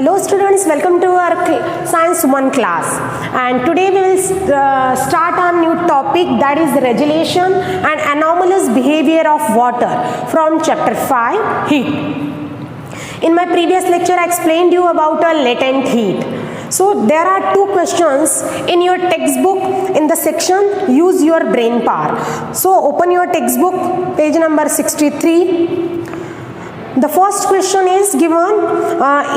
Hello students, welcome to our Science 1 class, and today we will start a new topic, that is regulation and anomalous behavior of water from chapter 5, heat. In my previous lecture I explained you about a latent heat. So there are two questions in your textbook in the section use your brain power. So open your textbook, page number 63. The first question is given,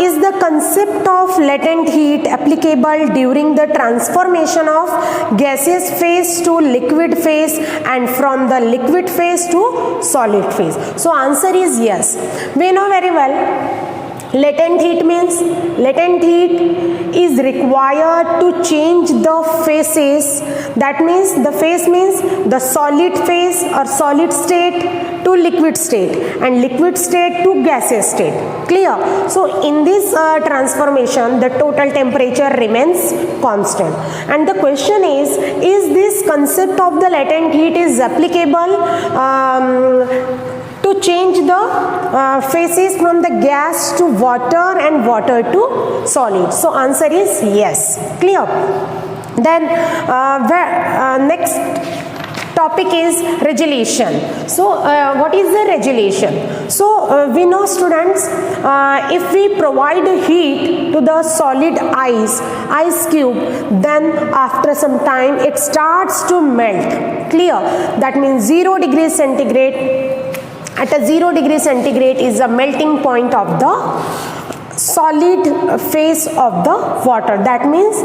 is the concept of latent heat applicable during the transformation of gaseous phase to liquid phase and from the liquid phase to solid phase? So answer is yes. We know very well latent heat means latent heat is required to change the phases. That means the phase means the solid phase or solid state to liquid state and liquid state to gaseous state. Clear? So in this transformation the total temperature remains constant, and the question is this concept of the latent heat is applicable to change the phases from the gas to water and water to solid? So answer is yes. Clear? Then next topic is regulation. So what is the regulation? So we know students, if we provide heat to the solid ice cube, then after some time it starts to melt. Clear? That means 0 degrees centigrade. At a 0 degree centigrade is the melting point of the solid phase of the water. That means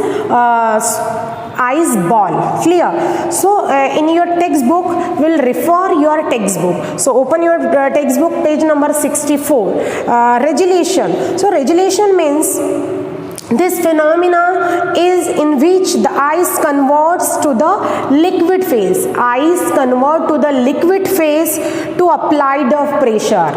ice ball. Clear? So in your textbook will refer your textbook. So open your textbook, page number 64. Regulation. So regulation means this phenomena is in which the ice converts to the liquid phase. Ice convert to the liquid phase to apply the pressure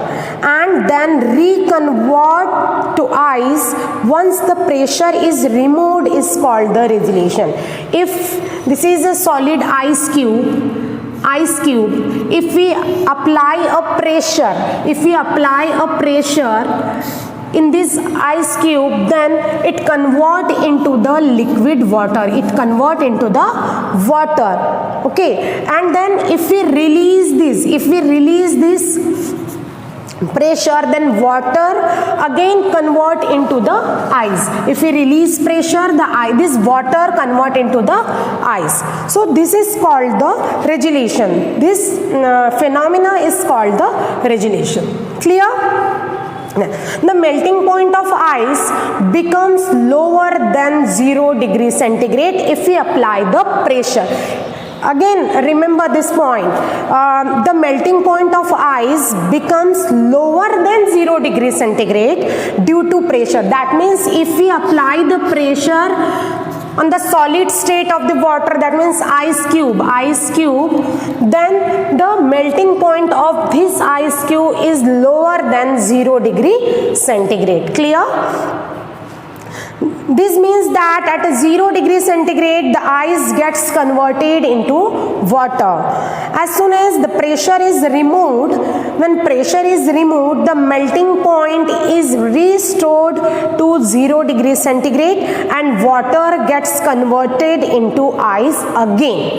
and then reconvert to ice once the pressure is removed is called the regulation. If this is a solid ice cube, if we apply a pressure in this ice cube, then it convert into the liquid water. Okay, and then if we release this pressure, then water again convert into the ice. If we release pressure, this water convert into the ice. So this is called the regulation. This phenomena is called the regulation. Clear? The melting point of ice becomes lower than 0 degree centigrade if we apply the pressure. Again, remember this point. The melting point of ice becomes lower than 0 degree centigrade due to pressure. That means if we apply the pressure on the solid state of the water, that means ice cube, then the melting point of this ice cube is lower than 0 degree centigrade. Clear? This means that at a 0 degree centigrade, the ice gets converted into water. As soon as the pressure is removed, the melting point is restored to 0 degree centigrade and water gets converted into ice again.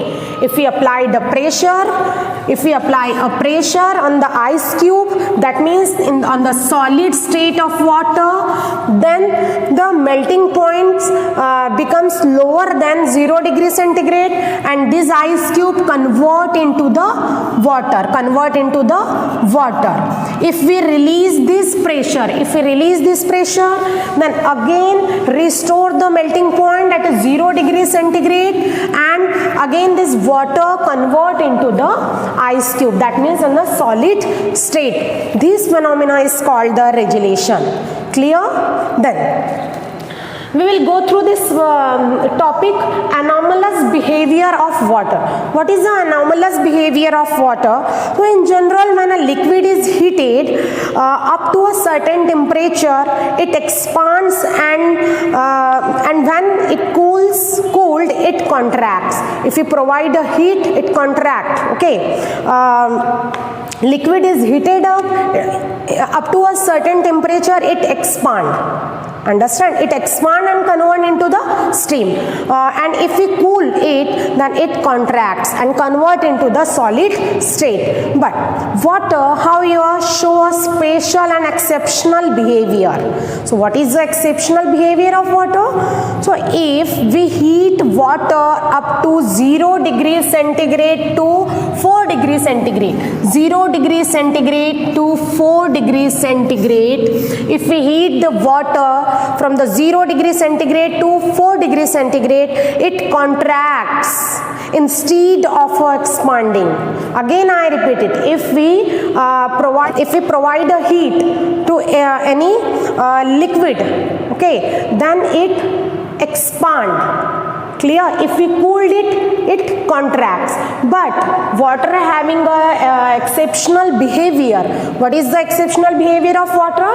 If we apply a pressure on the ice cube, that means on the solid state of water, then the melting point becomes lower than 0 degree centigrade and this ice cube convert into the water. If we release this pressure, then again restore the melting point at a 0 degree centigrade and again this water convert into the ice cube. That means in the solid state. This phenomena is called the regulation. Clear? Then we will go through this topic, anomalous behavior of water. What is the anomalous behavior of water? So in general, when a liquid is heated up to a certain temperature, it expands and when it cooled, it contracts. If you provide a heat, it contracts. Okay. Liquid is heated up to a certain temperature, it expands. Understand? It expand and convert into the steam. And if we cool it, then it contracts and convert into the solid state. But water, however, show a special and exceptional behavior. So what is the exceptional behavior of water? So if we heat water up to 0 degrees centigrade to 4 degrees centigrade, 0 degrees centigrade to 4 degrees centigrade, if we heat the water from the 0 degree centigrade to 4 degree centigrade, it contracts instead of expanding. Again I repeat it, if we provide a heat to any liquid, okay, then it expand. Clear? If we cooled it, it contracts. But water having a exceptional behavior. What is the exceptional behavior of water?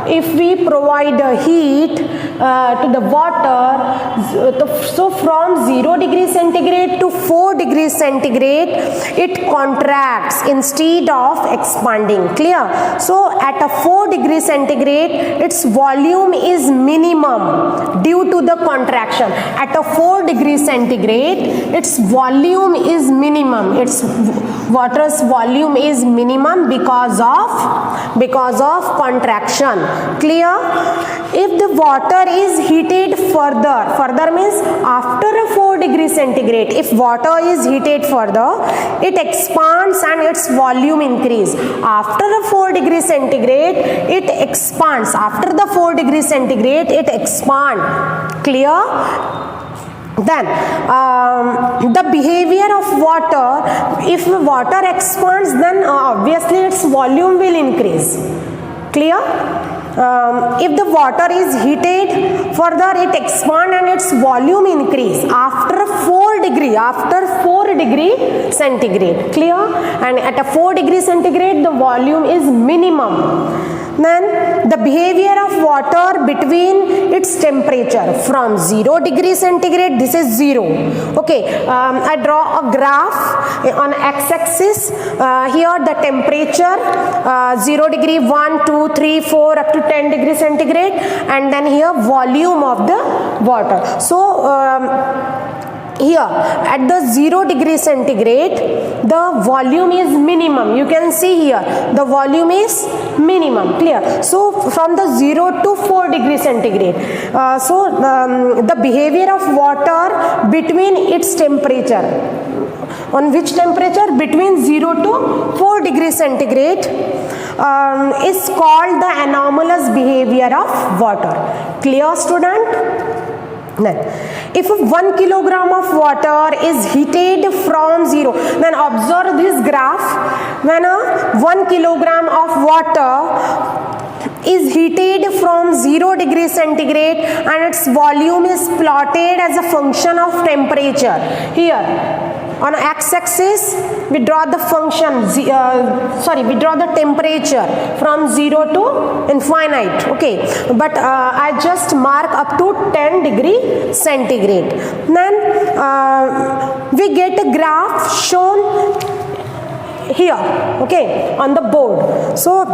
If we provide a heat to the water, so from 0 degrees centigrade to 4 degrees centigrade, it contracts instead of expanding. Clear? So at a 4 degrees centigrade, its volume is minimum due to the contraction. At a 4 degrees centigrade, its volume is minimum. Its water's volume is minimum because of contraction. Clear? If the water is heated further means after a 4 degrees centigrade, if water is heated further, it expands and its volume increase. After a 4 degrees centigrade, it expands. After the 4 degrees centigrade, it expands. Clear? Then the behavior of water, if water expands, then obviously its volume will increase. Clear? If the water is heated further, it expands and its volume increase after 4 degree centigrade. Clear? And at a 4 degree centigrade, the volume is minimum. Then the behavior of water between its temperature from 0 degree centigrade, this is 0. Okay, I draw a graph on x-axis. Here the temperature 0 degree, 1, 2, 3, 4 up to 10 degree centigrade, and then here volume of the water. So here at the 0 degree centigrade, the volume is minimum. You can see here the volume is minimum. Clear? So from the 0 to 4 degree centigrade, the behavior of water between its temperature, on which temperature? Between 0 to 4 degree centigrade is called the anomalous behavior of water. Clear, student? Then, if 1 kilogram of water is heated from 0, then observe this graph. When 1 kilogram of water is heated from 0 degree centigrade and its volume is plotted as a function of temperature. Here on x-axis we draw the function, we draw the temperature from 0 to infinite. Okay, but I just mark up to 10 degree centigrade. Then we get a graph shown here, okay, on the board. So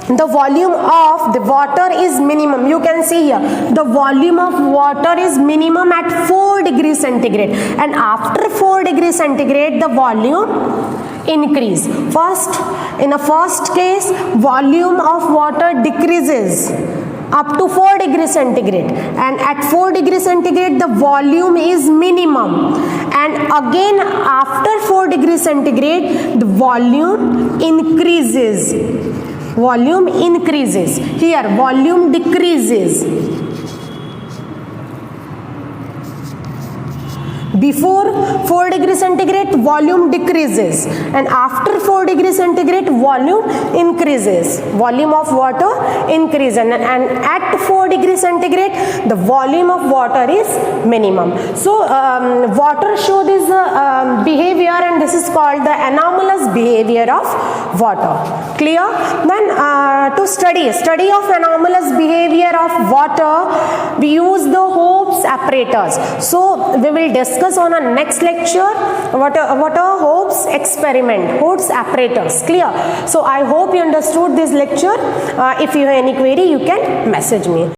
the volume of the water is minimum. You can see here the volume of water is minimum at 4 degrees centigrade, and after 4 degrees centigrade the volume increase. In the first case, volume of water decreases up to 4 degrees centigrade, and at 4 degrees centigrade the volume is minimum, and again after 4 degrees centigrade the volume increases. Volume increases. Here volume decreases. Before 4 degrees centigrade volume decreases, and after 4 degrees centigrade volume increases. Volume of water increases, and at 4 degrees centigrade the volume of water is minimum. So water show this behavior, and this is called the anomalous behavior of water. Clear? Then to study of anomalous behavior of water, we use the Hope's apparatus. So we will discuss on our next lecture what are Hope's experiment, Hope's apparatus. Clear? So I hope you understood this lecture. If you have any query, you can message me.